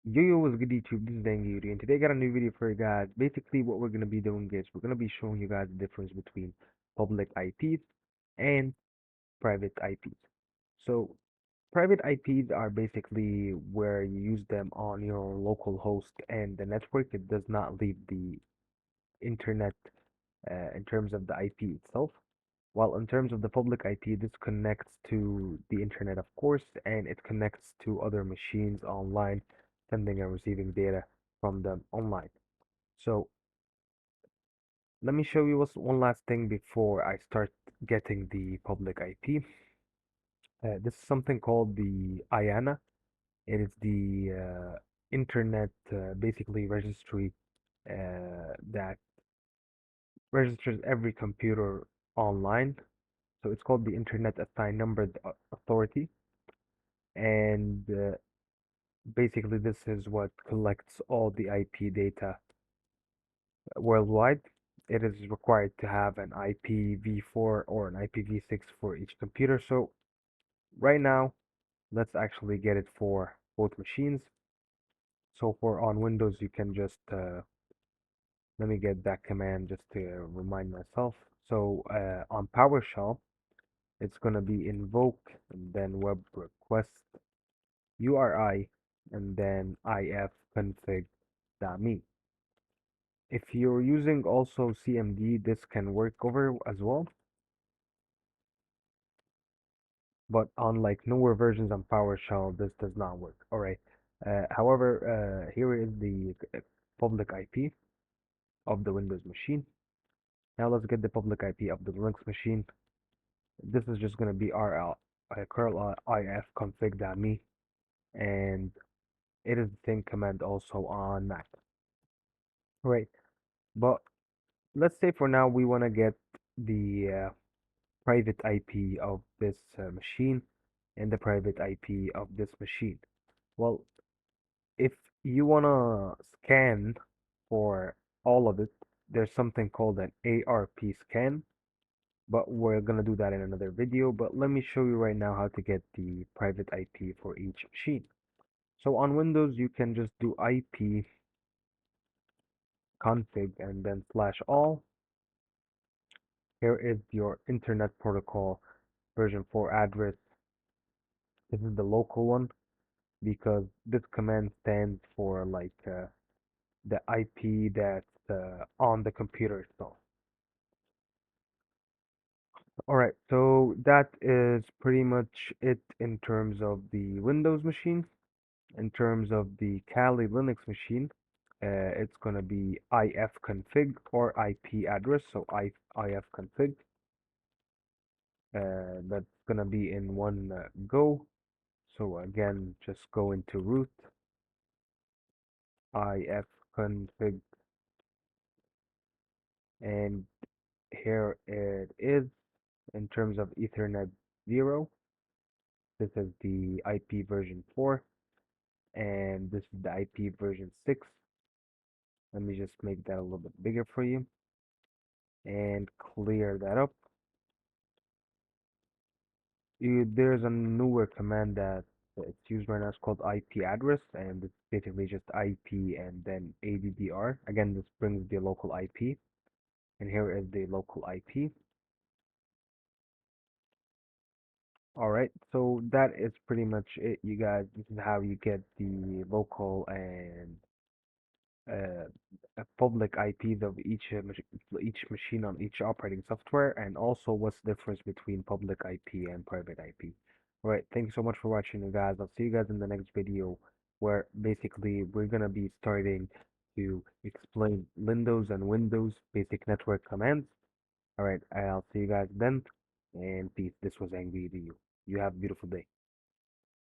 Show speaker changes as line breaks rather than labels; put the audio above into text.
Yo, what's good YouTube? This is Dangy, and today I got a new video for you guys. Basically, what we're gonna be doing is we're gonna be showing you guys the difference between public IPs and private IPs. So, private IPs are basically where you use them on your local host and the network. It does not leave the internet in terms of the IP itself. While in terms of the public IP, this connects to the internet, of course, and it connects to other machines online, sending and receiving data from them online. So let me show you one last thing before I start getting the public IP. This is something called the IANA. It is the internet basically registry that registers every computer online. So it's called the Internet Assigned Number Authority, and basically this is what collects all the IP data worldwide. It is required to have an IPv4 or an IPv6 for each computer. So right now, let's actually get it for both machines. So for on Windows, you can just let me get that command just to remind myself. So on PowerShell, it's gonna be invoke and then web request URI and then ifconfig.me. If you're using also CMD, this can work over as well, but on like newer versions on PowerShell, this does not work. All right. However, here is the public IP of the Windows machine. Now let's get the public IP of the Linux machine. This is just going to be curl ifconfig.me, and it is the same command also on Mac. Right. But let's say for now we want to get the private IP of this machine and the private IP of this machine. Well, if you want to scan for all of it, there's something called an ARP scan, but we're going to do that in another video. But let me show you right now how to get the private IP for each machine. So on Windows, you can just do ipconfig and then /all. Here is your Internet Protocol version 4 address. This is the local one because this command stands for like the IP that's on the computer itself. All right, so that is pretty much it in terms of the Windows machine. In terms of the Kali Linux machine, it's going to be ifconfig or IP address. So ifconfig, that's going to be in one go. So again, just go into root, ifconfig, and here it is in terms of Ethernet 0. This is the IP version 4, and this is the IP version 6. Let me just make that a little bit bigger for you and clear that up. There's a newer command that it's used right now. It's called IP address, and it's basically just IP and then addr. Again, this brings the local IP, and here is the local IP. All right, so that is pretty much it, you guys. This is how you get the local and uh, public IPs of each machine on each operating software, and also what's the difference between public IP and private IP. All right, thank you so much for watching, you guys. I'll see you guys in the next video, where basically we're gonna be starting to explain Windows and Windows basic network commands. All right, I'll see you guys then, and peace. This was Angry to you. You have a beautiful day.